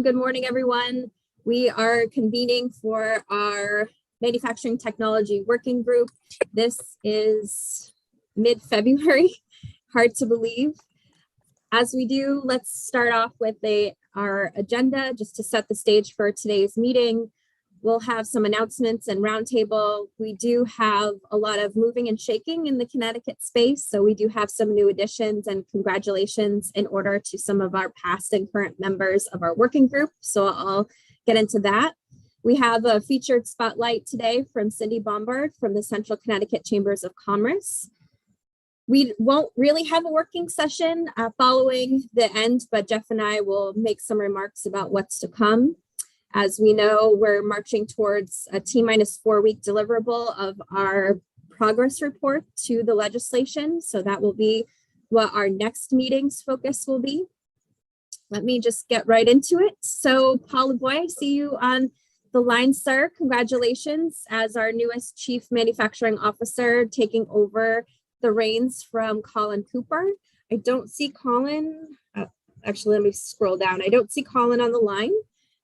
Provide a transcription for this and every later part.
good morning, everyone. We are convening for our Manufacturing Technology Working Group. This is mid-February, hard to believe. As we do, let's start off with our agenda just to set the stage for today's meeting. We'll have some announcements and roundtable. We do have a lot of moving and shaking in the Connecticut space, so we do have some new additions and congratulations in order to some of our past and current members of our working group. So I'll get into that. We have a featured spotlight today from Cindy Bombard from the Central Connecticut Chambers of Commerce. We won't really have a working session following the end, but Jeff and I will make some remarks about what's to come. As we know, we're marching towards a T-4 week deliverable of our progress report to the legislation. So that will be what our next meeting's focus will be. Let me just get right into it. So Paul LeBoy, I see you on the line, sir. Congratulations as our newest Chief Manufacturing Officer, taking over the reins from Colin Cooper. I don't see Colin. Actually, let me scroll down. I don't see Colin on the line.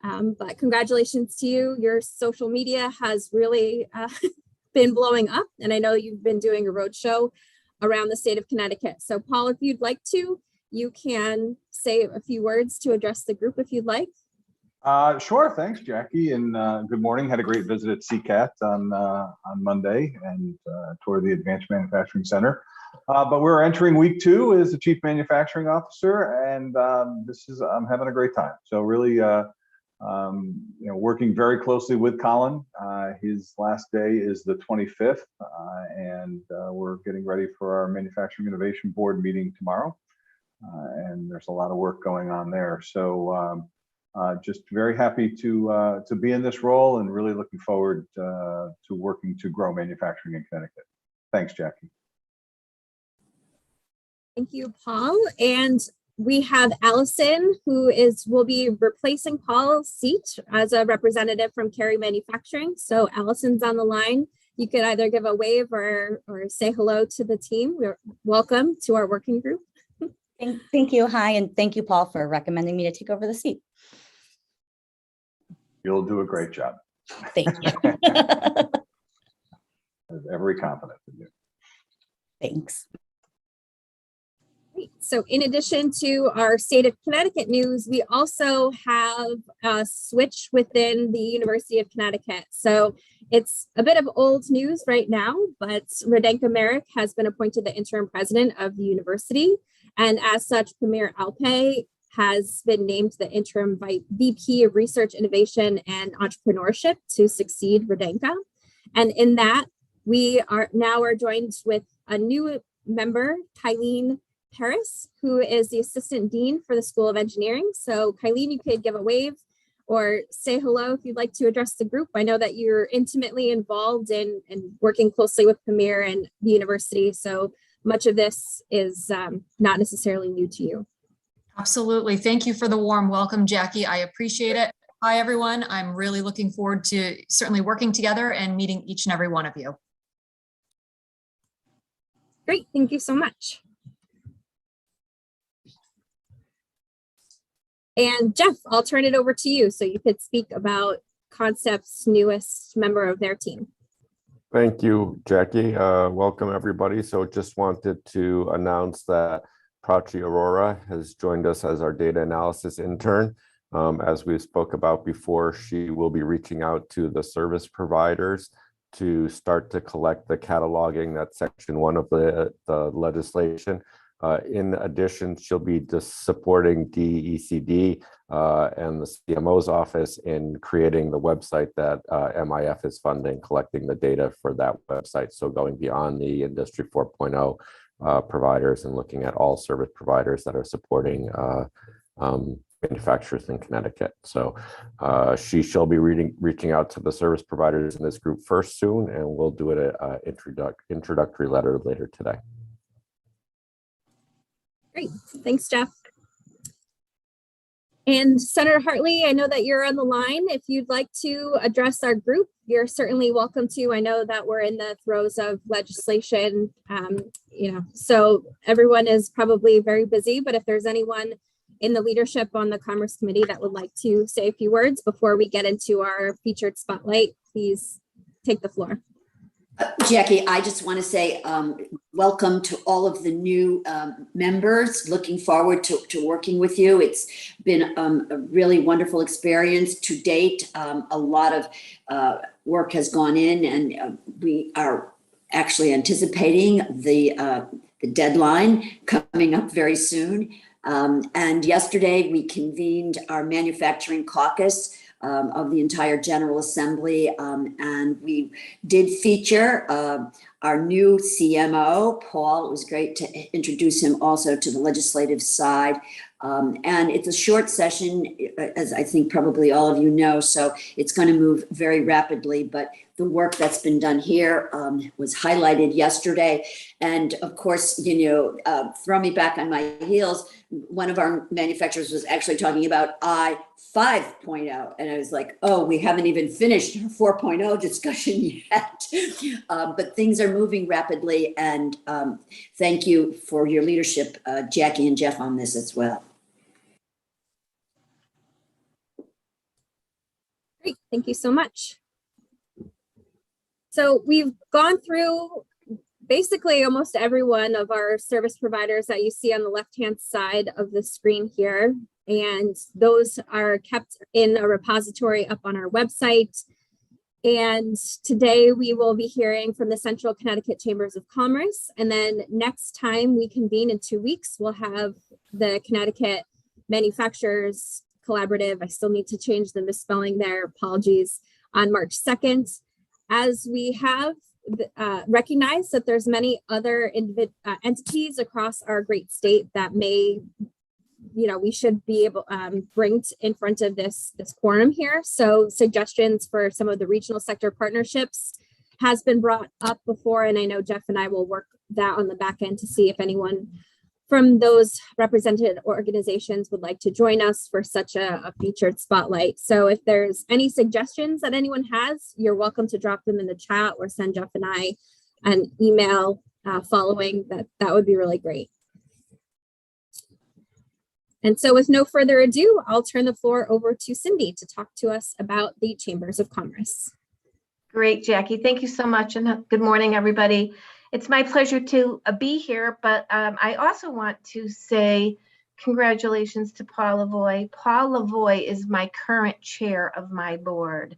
But congratulations to you. Your social media has really been blowing up, and I know you've been doing a roadshow around the state of Connecticut. So Paul, if you'd like to, you can say a few words to address the group if you'd like. Sure, thanks, Jackie, and good morning. Had a great visit at CCAT on Monday and toward the Advanced Manufacturing Center. But we're entering week 2 as the Chief Manufacturing Officer, and I'm having a great time. So really, working very closely with Colin. His last day is the 25th, and we're getting ready for our Manufacturing Innovation Board meeting tomorrow. And there's a lot of work going on there. So just very happy to be in this role and really looking forward to working to grow manufacturing in Connecticut. Thanks, Jackie. Thank you, Paul. And we have Allison, who will be replacing Paul's seat as a representative from Cary Manufacturing. So Allison's on the line. You could either give a wave or say hello to the team. Welcome to our working group. Thank you. Hi, and thank you, Paul, for recommending me to take over the seat. You'll do a great job. Thank you. I have every confidence in you. Thanks. So in addition to our state of Connecticut news, we also have a switch within the University of Connecticut. So it's a bit of old news right now, but Radenka Merrick has been appointed the interim president of the university. And as such, Premier Alpay has been named the interim VP of Research, Innovation, and Entrepreneurship to succeed Radenka. And in that, we are joined with a new member, Kylene Paris, who is the assistant dean for the School of Engineering. So Kylene, you could give a wave or say hello if you'd like to address the group. I know that you're intimately involved in working closely with Premier and the university. So much of this is not necessarily new to you. Absolutely. Thank you for the warm welcome, Jackie. I appreciate it. Hi, everyone. I'm really looking forward to certainly working together and meeting each and every one of you. Great. Thank you so much. And Jeff, I'll turn it over to you so you could speak about Concept's newest member of their team. Thank you, Jackie. Welcome, everybody. So just wanted to announce that Prachi Aurora has joined us as our data analysis intern. As we spoke about before, she will be reaching out to the service providers to start to collect the cataloging. That's section 1 of the legislation. In addition, she'll be just supporting DECD and the CMO's office in creating the website that MIF is funding, collecting the data for that website. So going beyond the Industry 4.0 providers and looking at all service providers that are supporting manufacturers in Connecticut. So she'll be reaching out to the service providers in this group first soon, and we'll do it an introductory letter later today. Great. Thanks, Jeff. And Senator Hartley, I know that you're on the line. If you'd like to address our group, you're certainly welcome to. I know that we're in the throes of legislation, so everyone is probably very busy, but if there's anyone in the leadership on the Commerce Committee that would like to say a few words before we get into our featured spotlight, please take the floor. Jackie, I just want to say welcome to all of the new members. Looking forward to working with you. It's been a really wonderful experience to date. A lot of work has gone in, and we are actually anticipating the deadline coming up very soon. And yesterday we convened our manufacturing caucus of the entire General Assembly, and we did feature our new CMO, Paul. It was great to introduce him also to the legislative side. And it's a short session, as I think probably all of you know, so it's going to move very rapidly, but the work that's been done here was highlighted yesterday. And of course, throw me back on my heels, one of our manufacturers was actually talking about i5.0. And I was like, oh, we haven't even finished 4.0 discussion yet. But things are moving rapidly. And thank you for your leadership, Jackie and Jeff, on this as well. Great, thank you so much. So we've gone through basically almost every one of our service providers that you see on the left-hand side of the screen here. And those are kept in a repository up on our website. And today we will be hearing from the Central Connecticut Chambers of Commerce. And then next time we convene in 2 weeks, we'll have the Connecticut Manufacturers Collaborative. I still need to change the misspelling there, apologies, on March 2nd. As we have recognized that there's many other entities across our great state that may, we should be able bring in front of this quorum here. So suggestions for some of the regional sector partnerships has been brought up before, and I know Jeff and I will work that on the back end to see if anyone from those represented organizations would like to join us for such a featured spotlight. So if there's any suggestions that anyone has, you're welcome to drop them in the chat or send Jeff and I an email following that. That would be really great. And so with no further ado, I'll turn the floor over to Cindy to talk to us about the Chambers of Commerce. Great, Jackie. Thank you so much. And good morning, everybody. It's my pleasure to be here, but I also want to say congratulations to Paul Lavoie. Paul Lavoie is my current chair of my board.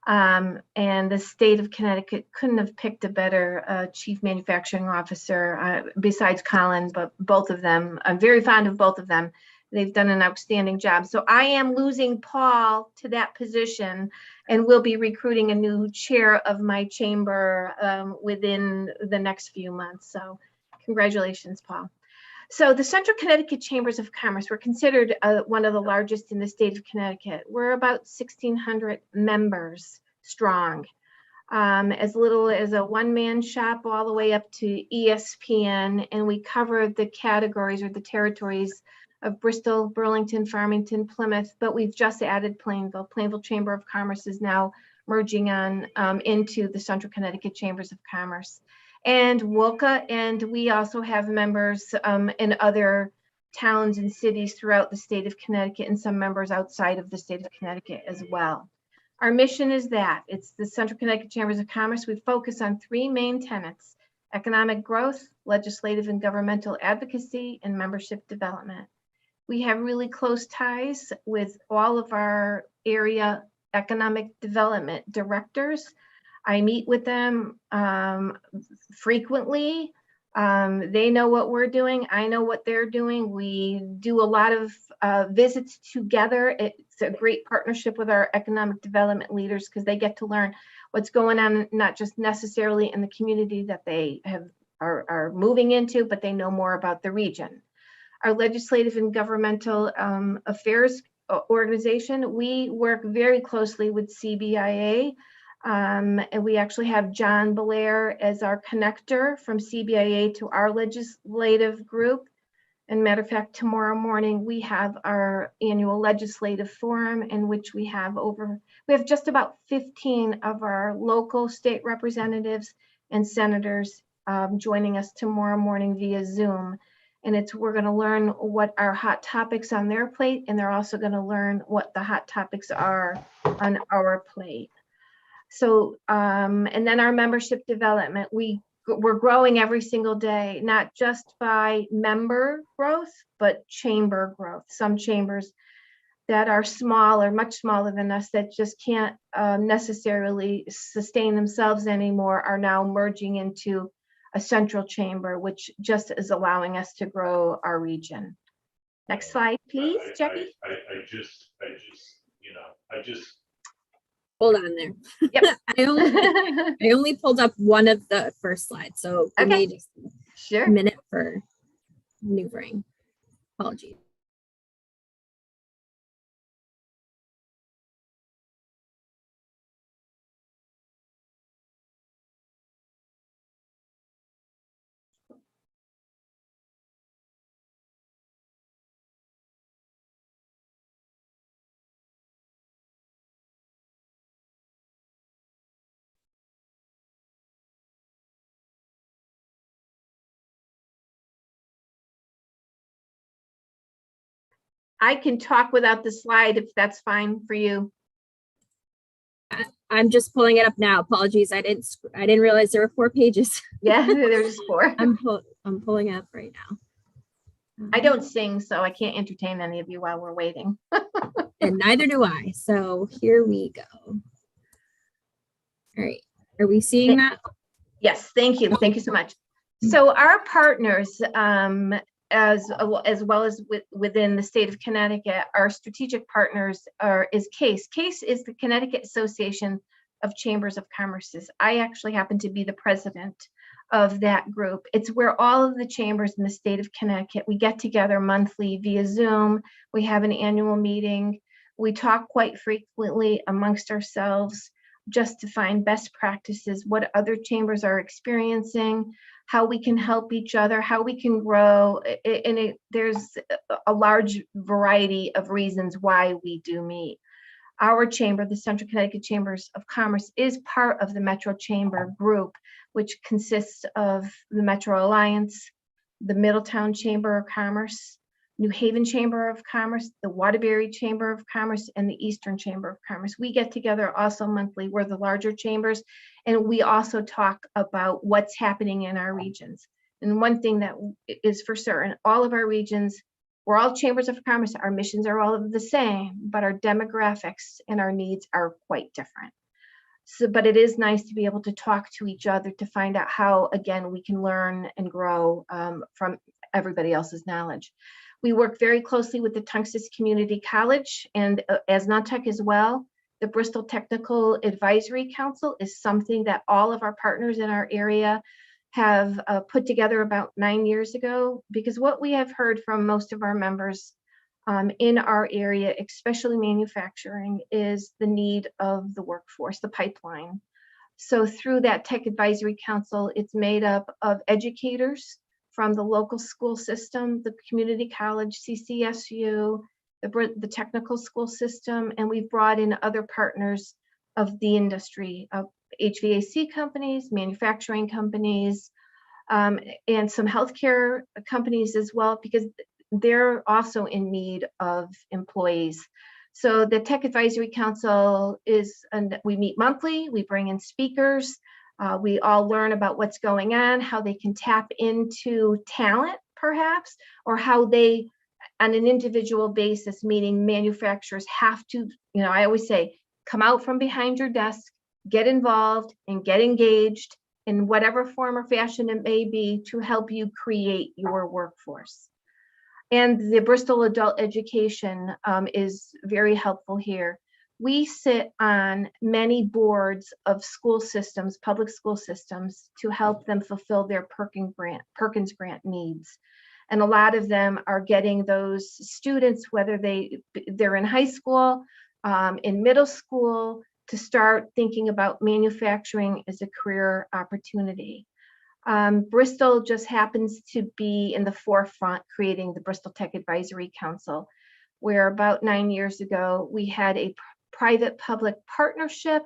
And the state of Connecticut couldn't have picked a better chief manufacturing officer besides Colin, but both of them, I'm very fond of both of them. They've done an outstanding job. So I am losing Paul to that position and will be recruiting a new chair of my chamber within the next few months. So congratulations, Paul. So the Central Connecticut Chambers of Commerce were considered one of the largest in the state of Connecticut. We're about 1,600 members strong, as little as a one-man shop all the way up to ESPN, and we cover the categories or the territories of Bristol, Burlington, Farmington, Plymouth, but we've just added Plainville. Plainville Chamber of Commerce is now merging on into the Central Connecticut Chambers of Commerce. And WOCA, and we also have members in other towns and cities throughout the state of Connecticut and some members outside of the state of Connecticut as well. Our mission is that it's the Central Connecticut Chambers of Commerce. We focus on three main tenets: economic growth, legislative and governmental advocacy, and membership development. We have really close ties with all of our area economic development directors. I meet with them frequently. They know what we're doing. I know what they're doing. We do a lot of visits together. It's a great partnership with our economic development leaders because they get to learn what's going on, not just necessarily in the community that they are moving into, but they know more about the region. Our legislative and governmental affairs organization, we work very closely with CBIA. And we actually have John Belair as our connector from CBIA to our legislative group. And matter of fact, tomorrow morning, we have our annual legislative forum in which we have just about 15 of our local state representatives and senators joining us tomorrow morning via Zoom. And we're going to learn what are hot topics on their plate, and they're also going to learn what the hot topics are on our plate. So, and then our membership development, we're growing every single day, not just by member growth, but chamber growth. Some chambers that are smaller, much smaller than us, that just can't necessarily sustain themselves anymore, are now merging into a central chamber, which just is allowing us to grow our region. Next slide, please, Jackie. I just, Hold on there. Yep. I only pulled up one of the first slides, so give Okay. me just a Sure. minute for maneuvering. Apologies. I can talk without the slide if that's fine for you. I'm just pulling it up now. Apologies. I didn't realize there were 4 pages. Yeah, there's 4. I'm pulling it up right now. I don't sing, so I can't entertain any of you while we're waiting. And neither do I. So here we go. All right. Are we seeing that? Yes, thank you. Thank you so much. So our partners, as well as within the state of Connecticut, our strategic partners is CASE. CASE is the Connecticut Association of Chambers of Commerce. I actually happen to be the president of that group. It's where all of the chambers in the state of Connecticut, we get together monthly via Zoom. We have an annual meeting. We talk quite frequently amongst ourselves just to find best practices, what other chambers are experiencing, how we can help each other, how we can grow. And there's a large variety of reasons why we do meet. Our chamber, the Central Connecticut Chambers of Commerce, is part of the Metro Chamber group, which consists of the Metro Alliance, the Middletown Chamber of Commerce, New Haven Chamber of Commerce, the Waterbury Chamber of Commerce, and the Eastern Chamber of Commerce. We get together also monthly. We're the larger chambers, and we also talk about what's happening in our regions. And one thing that is for certain, all of our regions, we're all chambers of commerce. Our missions are all the same, but our demographics and our needs are quite different. So, but it is nice to be able to talk to each other to find out how, again, we can learn and grow from everybody else's knowledge. We work very closely with the Tunxus Community College, and as NONTEC as well. The Bristol Technical Advisory Council is something that all of our partners in our area have put together about 9 years ago, because what we have heard from most of our members in our area, especially manufacturing, is the need of the workforce, the pipeline. So through that Tech Advisory Council, it's made up of educators from the local school system, the community college, CCSU, the technical school system, and we've brought in other partners of the industry, of HVAC companies, manufacturing companies, and some healthcare companies as well, because they're also in need of employees. So the Tech Advisory Council is, and we meet monthly, we bring in speakers, we all learn about what's going on, how they can tap into talent perhaps, or how they, on an individual basis, meaning manufacturers have to, I always say, come out from behind your desk, get involved and get engaged in whatever form or fashion it may be to help you create your workforce. And the Bristol Adult Education is very helpful here. We sit on many boards of school systems, public school systems, to help them fulfill their Perkins Grant needs. And a lot of them are getting those students, whether they're in high school, in middle school, to start thinking about manufacturing as a career opportunity. Bristol just happens to be in the forefront creating the Bristol Tech Advisory Council, where about 9 years ago, we had a private-public partnership.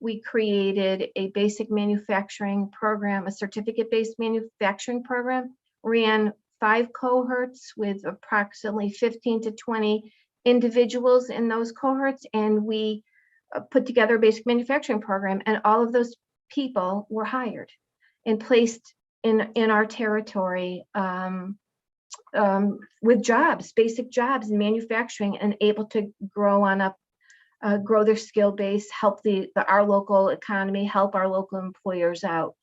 We created a basic manufacturing program, a certificate-based manufacturing program, ran 5 cohorts with approximately 15 to 20 individuals in those cohorts, and we put together a basic manufacturing program, and all of those people were hired and placed in our territory with jobs, basic jobs in manufacturing, and able to grow on up, grow their skill base, help our local economy, help our local employers out.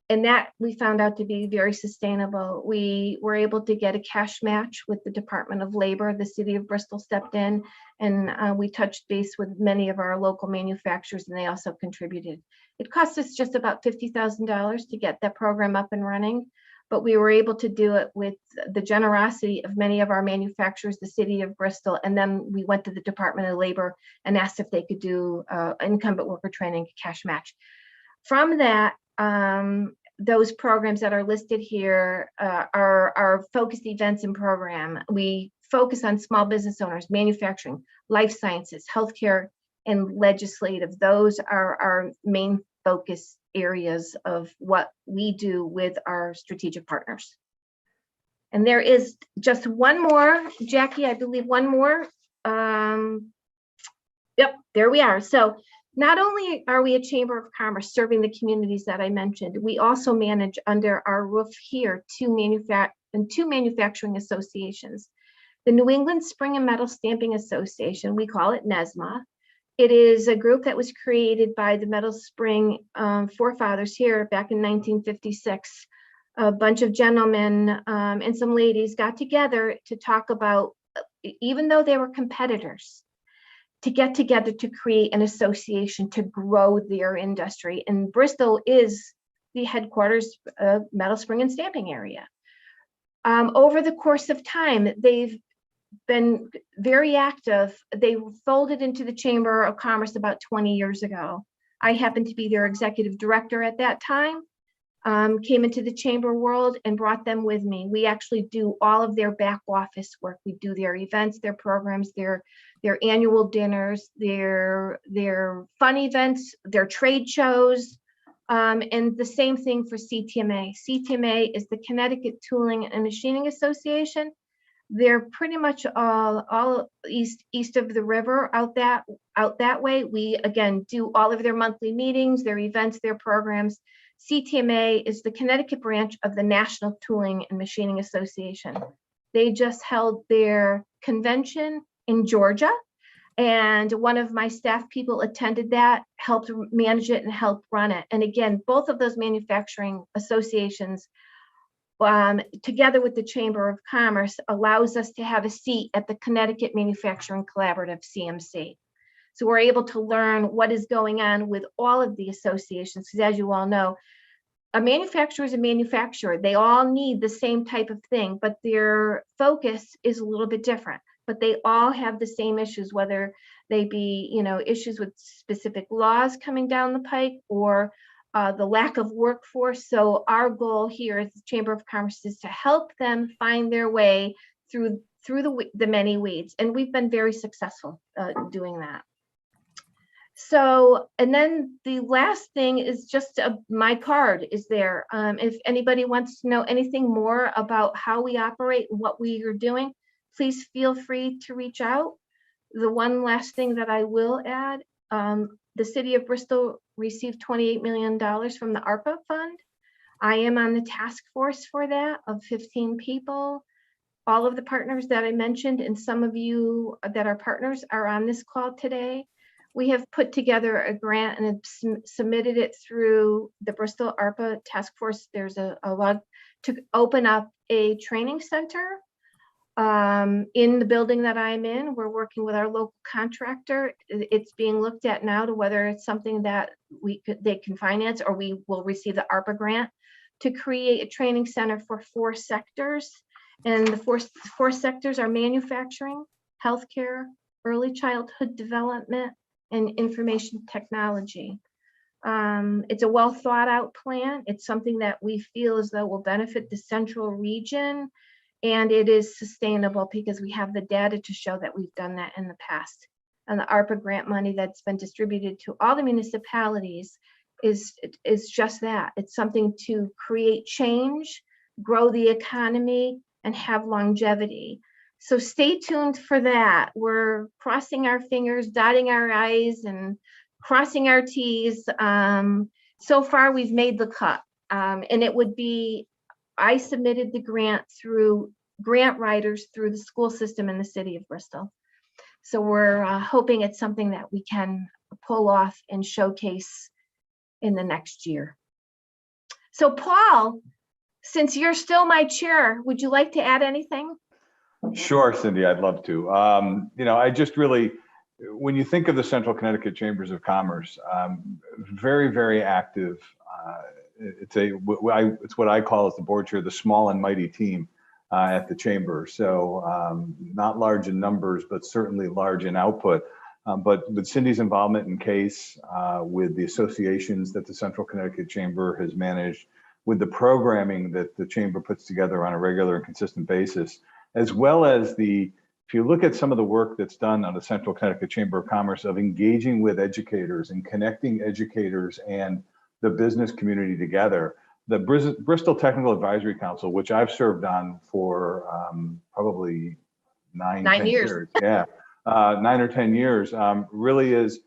And that we found out to be very sustainable. We were able to get a cash match with the Department of Labor. The city of Bristol stepped in, and we touched base with many of our local manufacturers, and they also contributed. It cost us just about $50,000 to get that program up and running, but we were able to do it with the generosity of many of our manufacturers, the city of Bristol, and then we went to the Department of Labor and asked if they could do incumbent worker training cash match. From that, those programs that are listed here are our focused events and program. We focus on small business owners, manufacturing, life sciences, healthcare, and legislative. Those are our main focus areas of what we do with our strategic partners. And there is just one more, Jackie, I believe one more. Yep, there we are. So not only are we a Chamber of Commerce serving the communities that I mentioned, we also manage under our roof here two manufacturing associations. The New England Spring and Metal Stamping Association, we call it NESMA. It is a group that was created by the Metal Spring forefathers here back in 1956. A bunch of gentlemen and some ladies got together to talk about, even though they were competitors, to get together to create an association to grow their industry. And Bristol is the headquarters of Metal Spring and Stamping area. Over the course of time, they've been very active. They folded into the Chamber of Commerce about 20 years ago. I happened to be their executive director at that time, came into the chamber world and brought them with me. We actually do all of their back office work. We do their events, their programs, their annual dinners, their fun events, their trade shows, and the same thing for CTMA. CTMA is the Connecticut Tooling and Machining Association. They're pretty much all east of the river, out that way. We again do all of their monthly meetings, their events, their programs. CTMA is the Connecticut branch of the National Tooling and Machining Association. They just held their convention in Georgia, and one of my staff people attended that, helped manage it and helped run it. And again, both of those manufacturing associations, together with the Chamber of Commerce, allows us to have a seat at the Connecticut Manufacturing Collaborative, CMC. So we're able to learn what is going on with all of the associations, because as you all know, a manufacturer is a manufacturer. They all need the same type of thing, but their focus is a little bit different. But they all have the same issues, whether they be, issues with specific laws coming down the pike or the lack of workforce. So our goal here as the Chamber of Commerce is to help them find their way through the many weeds. And we've been very successful doing that. So, and then the last thing is just my card is there. If anybody wants to know anything more about how we operate and what we are doing, please feel free to reach out. The one last thing that I will add, the city of Bristol received $28 million from the ARPA fund. I am on the task force for that of 15 people. All of the partners that I mentioned, and some of you that are partners are on this call today. We have put together a grant and have submitted it through the Bristol ARPA task force. There's a log to open up a training center in the building that I'm in. We're working with our local contractor. It's being looked at now to whether it's something that they can finance, or we will receive the ARPA grant to create a training center for 4 sectors. And the four sectors are manufacturing, healthcare, early childhood development, and information technology. It's a well thought out plan. It's something that we feel as though will benefit the central region, and it is sustainable because we have the data to show that we've done that in the past. And the ARPA grant money that's been distributed to all the municipalities is just that. It's something to create change grow the economy, and have longevity. So stay tuned for that. We're crossing our fingers, dotting our I's, and crossing our T's. So far, we've made the cut. And it would be, I submitted the grant through grant writers through the school system in the city of Bristol. So we're hoping it's something that we can pull off and showcase in the next year. So Paul, since you're still my chair, would you like to add anything? Sure, Cindy, I'd love to. I just really, when you think of the Central Connecticut Chambers of Commerce, very, very active. It's what I call as the board chair, the small and mighty team at the chamber. So not large in numbers, but certainly large in output. But with Cindy's involvement in CASE, with the associations that the Central Connecticut Chamber has managed, with the programming that the chamber puts together on a regular and consistent basis, as well as if you look at some of the work that's done on the Central Connecticut Chamber of Commerce of engaging with educators and connecting educators and the business community together, the Bristol Technical Advisory Council, which I've served on for probably 10 years. Yeah, 9 or 10 years, really is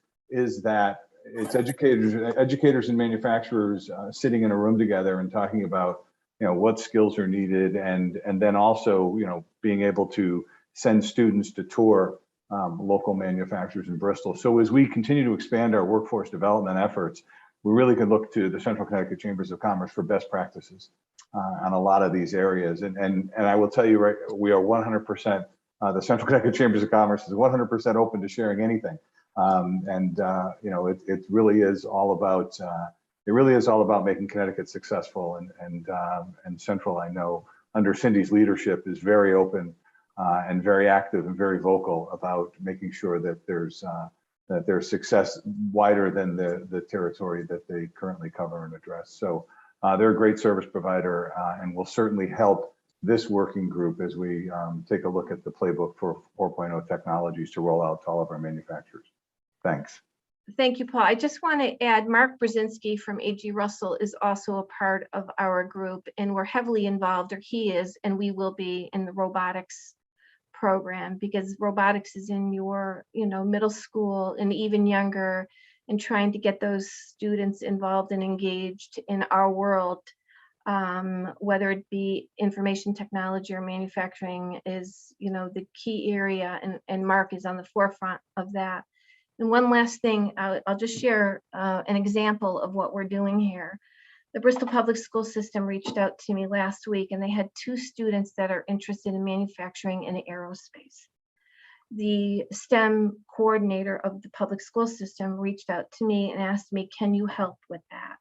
that it's educators and manufacturers sitting in a room together and talking about what skills are needed, and then also being able to send students to tour local manufacturers in Bristol. So as we continue to expand our workforce development efforts, we really can look to the Central Connecticut Chambers of Commerce for best practices on a lot of these areas. And I will tell you, right, we are 100%. The Central Connecticut Chambers of Commerce is 100% open to sharing anything. It really is all about making Connecticut successful, and Central, I know, under Cindy's leadership, is very open and very active and very vocal about making sure that there's success wider than the territory that they currently cover and address. So they're a great service provider, and will certainly help this working group as we take a look at the playbook for 4.0 technologies to roll out to all of our manufacturers. Thanks. Thank you, Paul. I just want to add, Mark Brzezinski from AG Russell is also a part of our group, and we're heavily involved, or he is, and we will be, in the robotics program, because robotics is in your middle school and even younger, and trying to get those students involved and engaged in our world, whether it be information technology or manufacturing, is the key area, and Mark is on the forefront of that. And one last thing, I'll just share an example of what we're doing here. The Bristol Public School System reached out to me last week, and they had 2 students that are interested in manufacturing and aerospace. The STEM coordinator of the public school system reached out to me and asked me, can you help with that?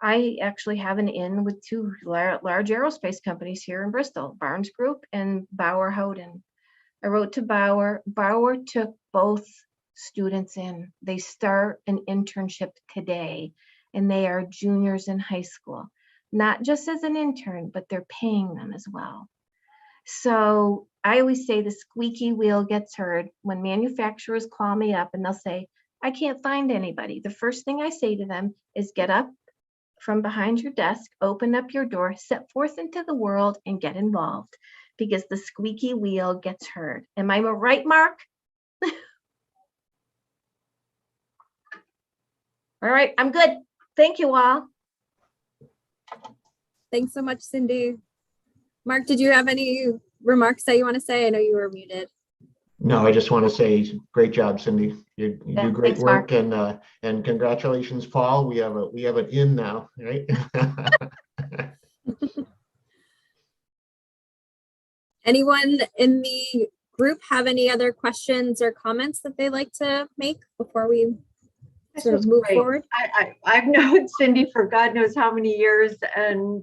I actually have an in with 2 large aerospace companies here in Bristol, Barnes Group and Bauer Howden. I wrote to Bauer. Bauer took both students in. They start an internship today, and they are juniors in high school, not just as an intern, but they're paying them as well. So I always say the squeaky wheel gets heard when manufacturers call me up and they'll say, I can't find anybody. The first thing I say to them is, get up from behind your desk, open up your door, set forth into the world, and get involved, because the squeaky wheel gets heard. Am I right, Mark? All right, I'm good. Thank you all. Thanks so much, Cindy. Mark, did you have any remarks that you want to say? I know you were muted. No, I just want to say, great job, Cindy. You do great thanks, work, Mark. and congratulations, Paul. We have an in now, right? Anyone in the group have any other questions or comments that they'd like to make before we sort of move forward? I've known Cindy for God knows how many years, and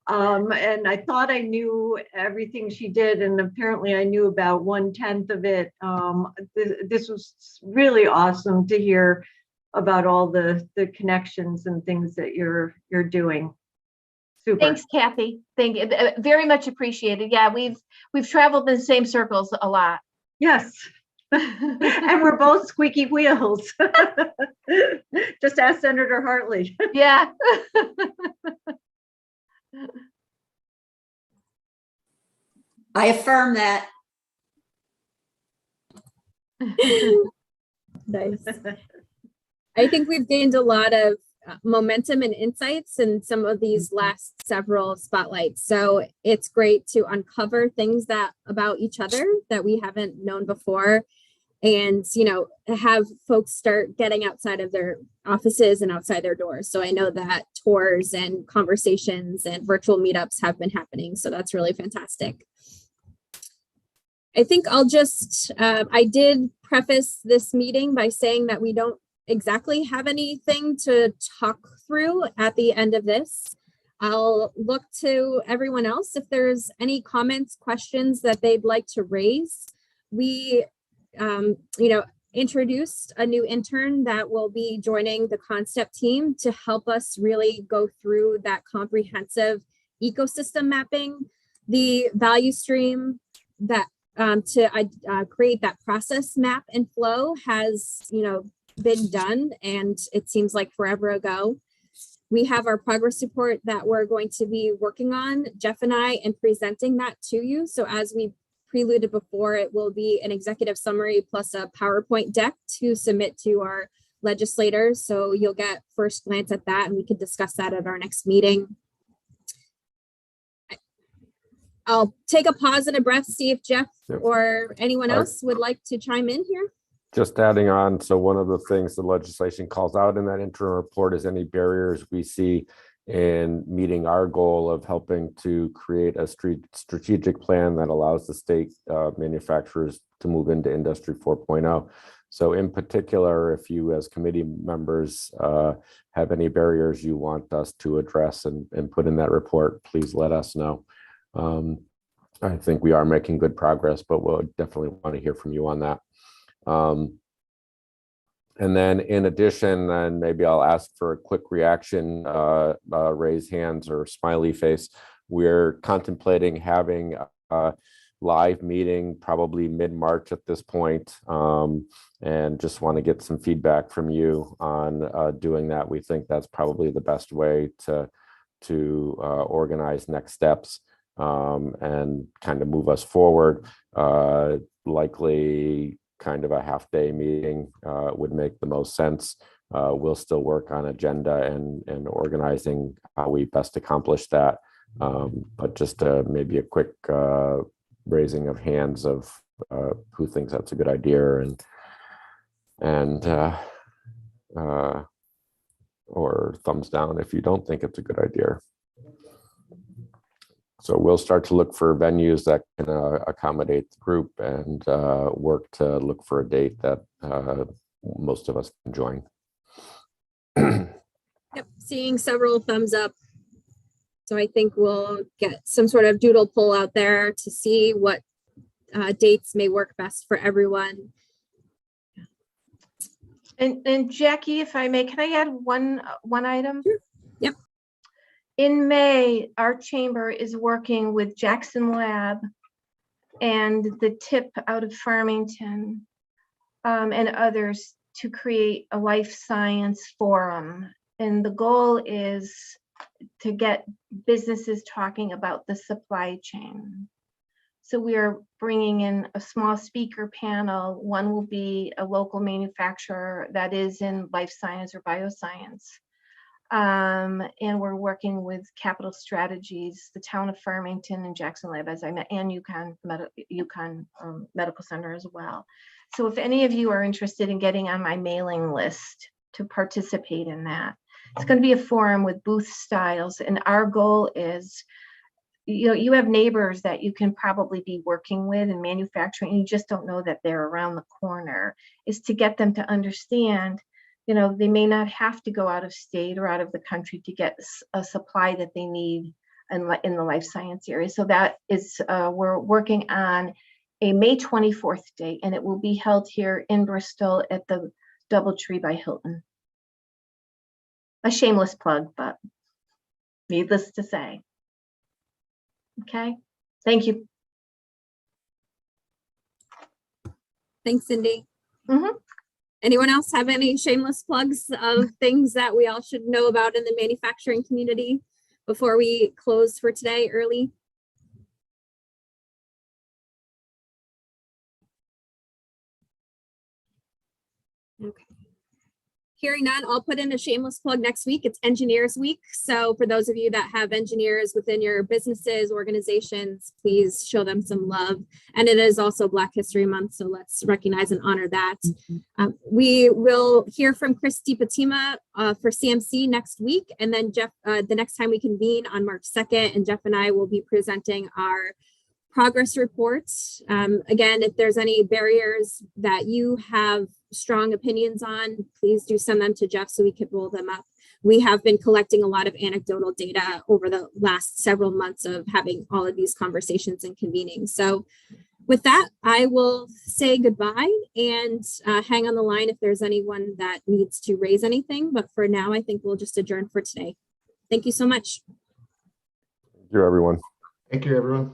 I thought I knew everything she did, and apparently I knew about 1/10 of it. This was really awesome to hear about all the connections and things that you're doing. Super. Thanks, Kathy. Thank you. Very much appreciated. Yeah, we've traveled in the same circles a lot. Yes. And we're both squeaky wheels. Just ask Senator Hartley. Yeah. I affirm that. Nice. I think we've gained a lot of momentum and insights in some of these last several spotlights. So it's great to uncover things that about each other that we haven't known before, and have folks start getting outside of their offices and outside their doors. So I know that tours and conversations and virtual meetups have been happening. So that's really fantastic. I think I'll just, I did preface this meeting by saying that we don't exactly have anything to talk through at the end of this. I'll look to everyone else if there's any comments, questions that they'd like to raise. We, introduced a new intern that will be joining the Concept team to help us really go through that comprehensive ecosystem mapping, the value stream that to create that process map and flow has, been done, and it seems like forever ago. We have our progress report that we're going to be working on, Jeff and I, and presenting that to you. So as we preluded before, it will be an executive summary plus a PowerPoint deck to submit to our legislators. So you'll get first glance at that, and we can discuss that at our next meeting. I'll take a pause and a breath, see if Jeff or anyone else would like to chime in here. Just adding on, so one of the things the legislation calls out in that interim report is any barriers we see in meeting our goal of helping to create a strategic plan that allows the state manufacturers to move into Industry 4.0. So in particular, if you as committee members have any barriers you want us to address and put in that report, please let us know. I think we are making good progress, but we'll definitely want to hear from you on that. And then in addition, and maybe I'll ask for a quick reaction, raise hands or smiley face. We're contemplating having a live meeting probably mid-March at this point, and just want to get some feedback from you on doing that. We think that's probably the best way to organize next steps and kind of move us forward. Likely kind of a half-day meeting would make the most sense. We'll still work on agenda and organizing how we best accomplish that. But just maybe a quick raising of hands of who thinks that's a good idea, or thumbs down if you don't think it's a good idea. So we'll start to look for venues that can accommodate the group and work to look for a date that most of us can join. Yep, seeing several thumbs up. So I think we'll get some sort of doodle poll out there to see what dates may work best for everyone. And Jackie, if I may, can I add one item? Sure. Yep. In May, our chamber is working with Jackson Lab and the TIP out of Farmington and others to create a life science forum. And the goal is to get businesses talking about the supply chain. So we are bringing in a small speaker panel. One will be a local manufacturer that is in life science or bioscience. And we're working with Capital Strategies, the town of Farmington and Jackson Lab, as I met, and UConn Medical Center as well. So if any of you are interested in getting on my mailing list to participate in that, it's going to be a forum with booth styles. And our goal is, you have neighbors that you can probably be working with in manufacturing, and you just don't know that they're around the corner, is to get them to understand, they may not have to go out of state or out of the country to get a supply that they need in the life science area. So that is, we're working on a May 24th date, and it will be held here in Bristol at the DoubleTree by Hilton. A shameless plug, but needless to say. Okay, thank you. Thanks, Cindy. Mm-hmm. Anyone else have any shameless plugs of things that we all should know about in the manufacturing community before we close for today early? Okay. Hearing none, I'll put in a shameless plug next week. It's Engineers Week. So for those of you that have engineers within your businesses, organizations, please show them some love. And it is also Black History Month, so let's recognize and honor that. We will hear from Chris DiPatima for CMC next week. And then Jeff, the next time we convene on March 2nd, and Jeff and I will be presenting our progress reports. Again, if there's any barriers that you have strong opinions on, please do send them to Jeff so we can roll them up. We have been collecting a lot of anecdotal data over the last several months of having all of these conversations and convening. So with that, I will say goodbye and hang on the line if there's anyone that needs to raise anything. But for now, I think we'll just adjourn for today. Thank you so much. Thank you, everyone. Thank you, everyone.